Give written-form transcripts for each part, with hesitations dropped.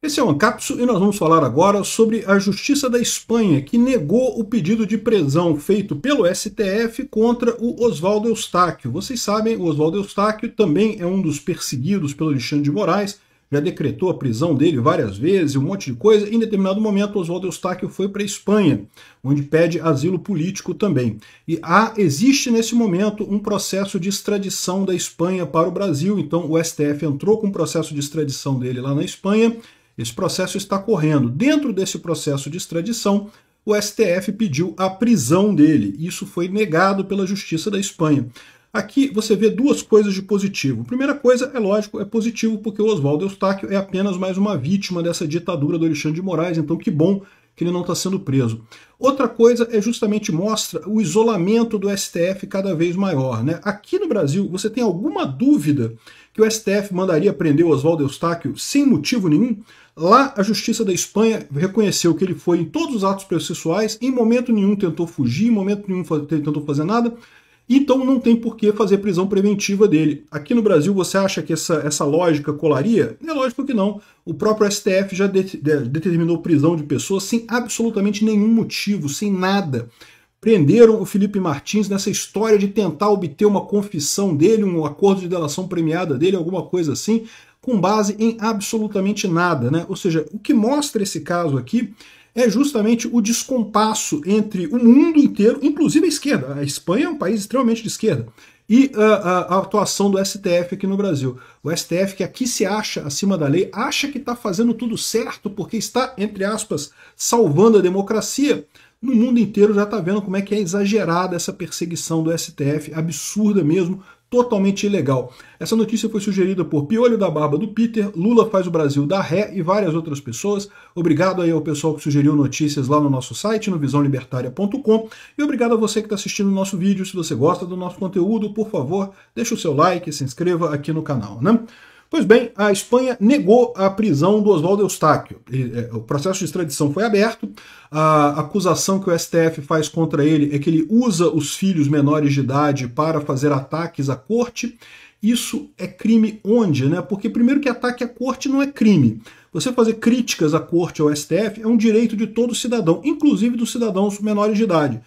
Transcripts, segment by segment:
Esse é o Ancapsu e nós vamos falar agora sobre a Justiça da Espanha, que negou o pedido de prisão feito pelo STF contra o Oswaldo Eustáquio. Vocês sabem, o Oswaldo Eustáquio também é um dos perseguidos pelo Alexandre de Moraes, já decretou a prisão dele várias vezes, um monte de coisa. Em determinado momento, o Oswaldo Eustáquio foi para a Espanha, onde pede asilo político também. E existe nesse momento um processo de extradição da Espanha para o Brasil, então o STF entrou com um processo de extradição dele lá na Espanha. Esse processo está correndo. Dentro desse processo de extradição, o STF pediu a prisão dele. Isso foi negado pela Justiça da Espanha. Aqui você vê duas coisas de positivo. Primeira coisa, é lógico, é positivo porque o Oswaldo Eustáquio é apenas mais uma vítima dessa ditadura do Alexandre de Moraes, então que bom que ele não está sendo preso. Outra coisa é justamente mostra o isolamento do STF cada vez maior, né? Aqui no Brasil, você tem alguma dúvida que o STF mandaria prender o Oswaldo Eustáquio sem motivo nenhum? Lá, a Justiça da Espanha reconheceu que ele foi em todos os atos processuais, em momento nenhum tentou fugir, em momento nenhum tentou fazer nada, então não tem por que fazer prisão preventiva dele. Aqui no Brasil, você acha que essa lógica colaria? É lógico que não. O próprio STF já determinou prisão de pessoas sem absolutamente nenhum motivo, sem nada. Prenderam o Felipe Martins nessa história de tentar obter uma confissão dele, um acordo de delação premiada dele, alguma coisa assim, com base em absolutamente nada, né? Ou seja, o que mostra esse caso aqui é justamente o descompasso entre o mundo inteiro, inclusive a esquerda. A Espanha é um país extremamente de esquerda. E a atuação do STF aqui no Brasil. O STF, que aqui se acha acima da lei, acha que está fazendo tudo certo porque está, entre aspas, salvando a democracia. No mundo inteiro já está vendo como é que é exagerada essa perseguição do STF, absurda mesmo, totalmente ilegal. Essa notícia foi sugerida por Piolho da Barba do Peter, Lula faz o Brasil dar ré e várias outras pessoas. Obrigado aí ao pessoal que sugeriu notícias lá no nosso site, no visãolibertaria.com. E obrigado a você que está assistindo o nosso vídeo. Se você gosta do nosso conteúdo, por favor, deixa o seu like e se inscreva aqui no canal, né? Pois bem, a Espanha negou a prisão do Oswaldo Eustáquio. O processo de extradição foi aberto. A acusação que o STF faz contra ele é que ele usa os filhos menores de idade para fazer ataques à corte. Isso é crime onde, né? Porque primeiro que ataque à corte não é crime. Você fazer críticas à corte, ao STF, é um direito de todo cidadão, inclusive dos cidadãos menores de idade.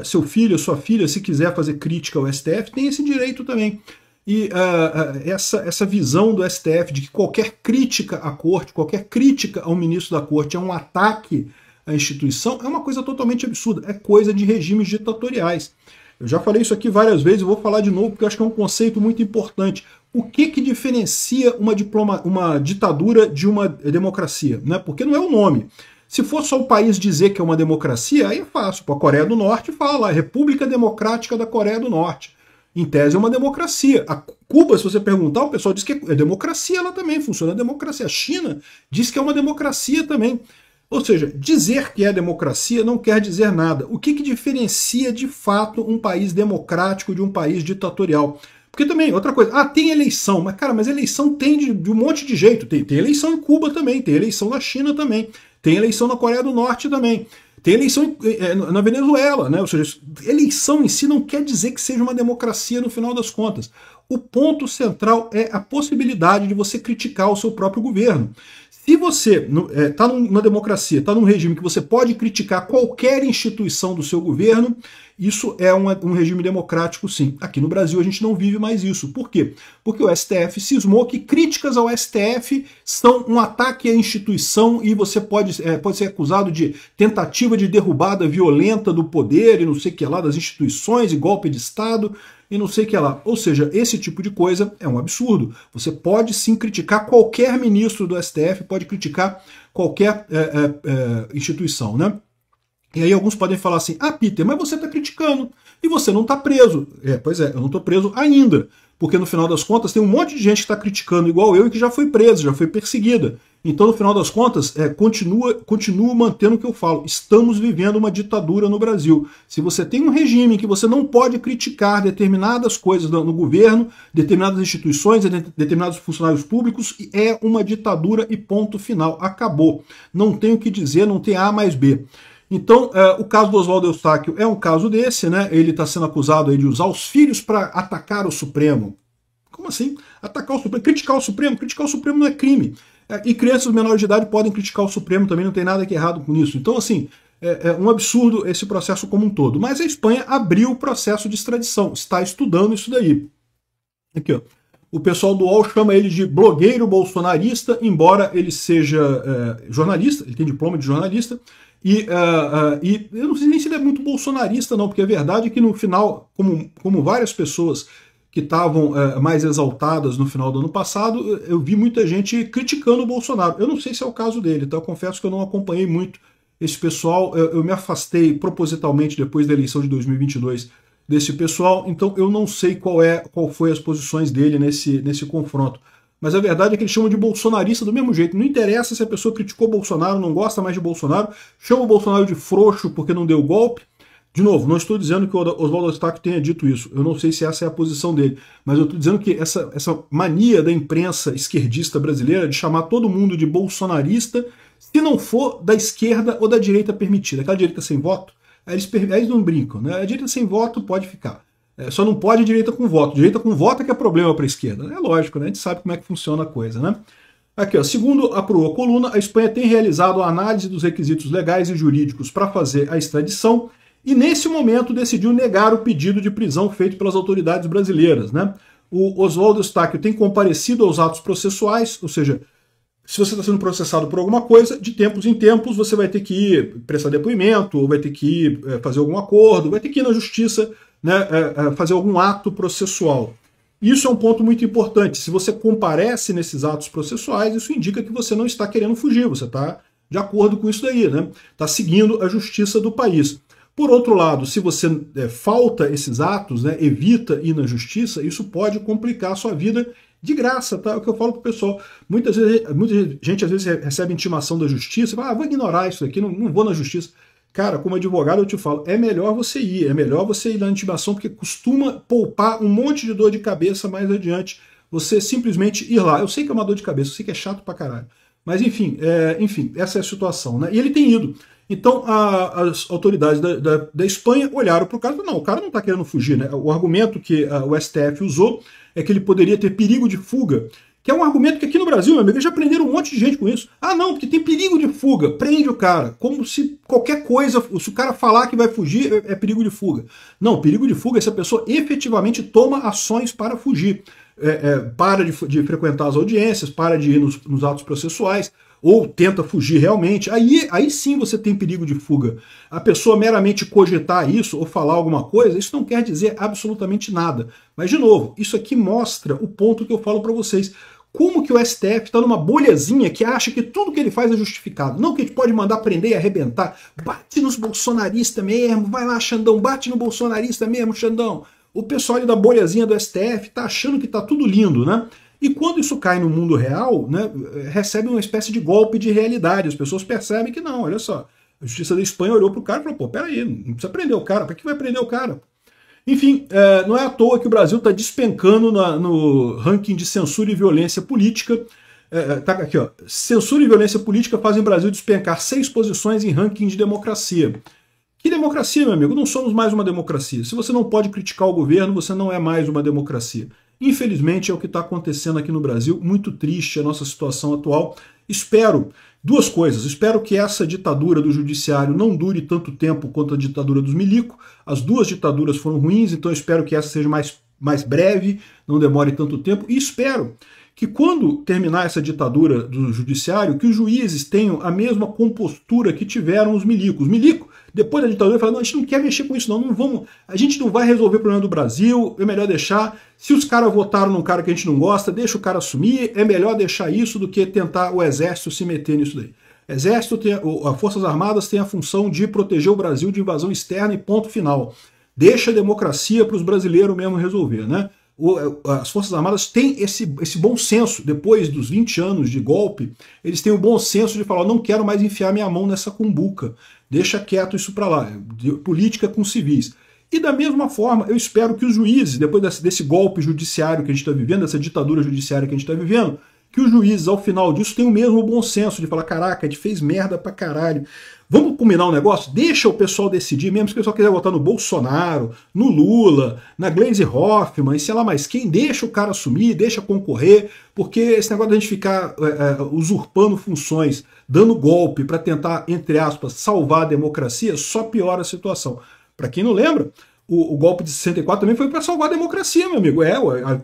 Seu filho, sua filha, se quiser fazer crítica ao STF, tem esse direito também. E essa visão do STF de que qualquer crítica à corte, qualquer crítica ao ministro da corte é um ataque à instituição, é uma coisa totalmente absurda, é coisa de regimes ditatoriais. Eu já falei isso aqui várias vezes e vou falar de novo porque eu acho que é um conceito muito importante. O que diferencia uma ditadura de uma democracia? Né? Porque não é o nome. Se for só o país dizer que é uma democracia, aí é fácil. A Coreia do Norte fala, República Democrática da Coreia do Norte. Em tese é uma democracia. A Cuba, se você perguntar, o pessoal diz que é democracia lá também, funciona a democracia. A China diz que é uma democracia também. Ou seja, dizer que é democracia não quer dizer nada. O que diferencia de fato um país democrático de um país ditatorial? Porque também, outra coisa, tem eleição, mas cara, eleição tem de um monte de jeito. Tem eleição em Cuba também, tem eleição na China também, tem eleição na Coreia do Norte também. Tem eleição na Venezuela, né? Ou seja, eleição em si não quer dizer que seja uma democracia no final das contas. O ponto central é a possibilidade de você criticar o seu próprio governo. Se você está numa democracia, está num regime que você pode criticar qualquer instituição do seu governo, isso é um regime democrático, sim. Aqui no Brasil a gente não vive mais isso. Por quê? Porque o STF cismou que críticas ao STF são um ataque à instituição e você pode ser acusado de tentativa de derrubada violenta do poder e não sei o que lá, das instituições e golpe de Estado e não sei o que lá. Ou seja, esse tipo de coisa é um absurdo. Você pode sim criticar qualquer ministro do STF, pode criticar qualquer instituição, né? E aí alguns podem falar assim, Peter, mas você está criticando e você não está preso. Pois é, eu não estou preso ainda, porque no final das contas tem um monte de gente que está criticando igual eu e que já foi presa, já foi perseguida. Então no final das contas, continuo mantendo o que eu falo, estamos vivendo uma ditadura no Brasil. Se você tem um regime em que você não pode criticar determinadas coisas no governo, determinadas instituições, determinados funcionários públicos, é uma ditadura e ponto final, acabou. Não tem o que dizer, não tem A mais B. Então, o caso do Oswaldo Eustáquio é um caso desse, né? Ele está sendo acusado aí de usar os filhos para atacar o Supremo. Como assim? Atacar o Supremo? Criticar o Supremo? Criticar o Supremo não é crime. E crianças menores de idade podem criticar o Supremo também, não tem nada que errado com isso. Então, assim, é um absurdo esse processo como um todo. Mas a Espanha abriu o processo de extradição, está estudando isso daí. Aqui, ó. O pessoal do UOL chama ele de blogueiro bolsonarista, embora ele seja jornalista, ele tem diploma de jornalista, e eu não sei nem se ele é muito bolsonarista não, porque a verdade é que no final, como várias pessoas que estavam mais exaltadas no final do ano passado, eu vi muita gente criticando o Bolsonaro. Eu não sei se é o caso dele, então eu confesso que eu não acompanhei muito esse pessoal, eu me afastei propositalmente depois da eleição de 2022 desse pessoal, então eu não sei qual foi as posições dele nesse confronto. Mas a verdade é que eles chamam de bolsonarista do mesmo jeito. Não interessa se a pessoa criticou Bolsonaro, não gosta mais de Bolsonaro, chama o Bolsonaro de frouxo porque não deu golpe. De novo, não estou dizendo que o Oswaldo Eustáquio tenha dito isso, eu não sei se essa é a posição dele, mas eu estou dizendo que essa mania da imprensa esquerdista brasileira de chamar todo mundo de bolsonarista, se não for da esquerda ou da direita permitida, aquela direita sem voto, aí eles não brincam, né? A direita sem voto pode ficar. Só não pode a direita com voto. Direita com voto é que é problema para a esquerda. É lógico, né? A gente sabe como é que funciona a coisa, né? Aqui, ó, segundo a Proa Coluna, a Espanha tem realizado a análise dos requisitos legais e jurídicos para fazer a extradição e, nesse momento, decidiu negar o pedido de prisão feito pelas autoridades brasileiras, né? O Oswaldo Eustáquio tem comparecido aos atos processuais, ou seja, se você está sendo processado por alguma coisa, de tempos em tempos você vai ter que ir prestar depoimento, ou vai ter que ir fazer algum acordo, vai ter que ir na justiça, né, fazer algum ato processual. Isso é um ponto muito importante. Se você comparece nesses atos processuais, isso indica que você não está querendo fugir, você está de acordo com isso daí, né? Está seguindo a justiça do país. Por outro lado, se você falta esses atos, né, evita ir na justiça, isso pode complicar a sua vida de graça, tá? É o que eu falo pro pessoal. Muita gente às vezes recebe intimação da justiça e fala, vou ignorar isso aqui, não vou na justiça. Cara, como advogado eu te falo, é melhor você ir na intimação, porque costuma poupar um monte de dor de cabeça mais adiante, você simplesmente ir lá. Eu sei que é uma dor de cabeça, eu sei que é chato pra caralho, mas enfim, essa é a situação, né? E ele tem ido. Então as autoridades da Espanha olharam para o cara e falaram, não, o cara não está querendo fugir, né? O argumento que o STF usou é que ele poderia ter perigo de fuga, que é um argumento que aqui no Brasil, meu amigo, eles já prenderam um monte de gente com isso. Ah, não, porque tem perigo de fuga, prende o cara, como se qualquer coisa, se o cara falar que vai fugir, é perigo de fuga. Não, perigo de fuga é se a pessoa efetivamente toma ações para fugir, para de frequentar as audiências, para de ir nos atos processuais, ou tenta fugir realmente, aí sim você tem perigo de fuga. A pessoa meramente cogitar isso ou falar alguma coisa, isso não quer dizer absolutamente nada. Mas, de novo, isso aqui mostra o ponto que eu falo para vocês. Como que o STF está numa bolhazinha que acha que tudo que ele faz é justificado. Não que a gente pode mandar prender e arrebentar. Bate nos bolsonaristas mesmo, vai lá, Xandão, bate no bolsonarista mesmo, Xandão. O pessoal ali da bolhazinha do STF tá achando que tá tudo lindo, né? E quando isso cai no mundo real, né, recebe uma espécie de golpe de realidade. As pessoas percebem que não, olha só, a Justiça da Espanha olhou pro cara e falou, pô, peraí, não precisa prender o cara, para que vai prender o cara? Enfim, não é à toa que o Brasil está despencando no ranking de censura e violência política. Tá aqui, ó, censura e violência política fazem o Brasil despencar 6 posições em ranking de democracia. Que democracia, meu amigo? Não somos mais uma democracia. Se você não pode criticar o governo, você não é mais uma democracia. Infelizmente é o que está acontecendo aqui no Brasil, muito triste a nossa situação atual. Espero duas coisas, espero que essa ditadura do judiciário não dure tanto tempo quanto a ditadura dos milico. As duas ditaduras foram ruins, então espero que essa seja mais breve, não demore tanto tempo, e espero que quando terminar essa ditadura do judiciário, que os juízes tenham a mesma compostura que tiveram os milicos. Os milicos, depois da ditadura, falaram, não, a gente não quer mexer com isso não, a gente não vai resolver o problema do Brasil, é melhor deixar. Se os caras votaram num cara que a gente não gosta, deixa o cara assumir, é melhor deixar isso do que tentar o exército se meter nisso daí. Exército, as Forças Armadas têm a função de proteger o Brasil de invasão externa e ponto final. Deixa a democracia para os brasileiros mesmo resolver, né? As Forças Armadas têm esse bom senso, depois dos 20 anos de golpe, eles têm o bom senso de falar, não quero mais enfiar minha mão nessa cumbuca, deixa quieto isso para lá, política com civis. E da mesma forma, eu espero que os juízes, depois desse golpe judiciário que a gente está vivendo, dessa ditadura judiciária que a gente está vivendo, que os juízes, ao final disso, tenham mesmo o bom senso de falar, caraca, a gente fez merda pra caralho. Vamos combinar um negócio? Deixa o pessoal decidir, mesmo se o pessoal quiser votar no Bolsonaro, no Lula, na Gleisi Hoffmann, e sei lá mais quem, deixa o cara assumir, deixa concorrer, porque esse negócio de a gente ficar usurpando funções, dando golpe para tentar, entre aspas, salvar a democracia, só piora a situação. Para quem não lembra, o golpe de 64 também foi para salvar a democracia, meu amigo.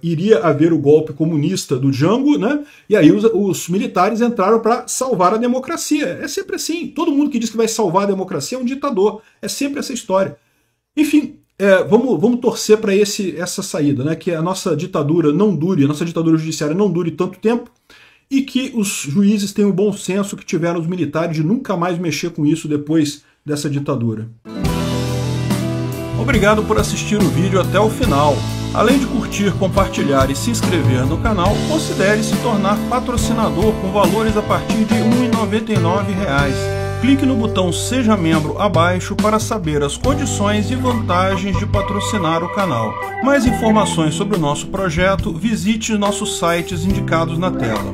Iria haver o golpe comunista do Jango, né? E aí os militares entraram para salvar a democracia. É sempre assim. Todo mundo que diz que vai salvar a democracia é um ditador. É sempre essa história. Enfim, vamos torcer para essa saída, né? Que a nossa ditadura não dure, a nossa ditadura judiciária não dure tanto tempo e que os juízes tenham o bom senso que tiveram os militares de nunca mais mexer com isso depois dessa ditadura. Obrigado por assistir o vídeo até o final. Além de curtir, compartilhar e se inscrever no canal, considere se tornar patrocinador com valores a partir de R$ 1,99. Clique no botão Seja Membro abaixo para saber as condições e vantagens de patrocinar o canal. Mais informações sobre o nosso projeto, visite nossos sites indicados na tela.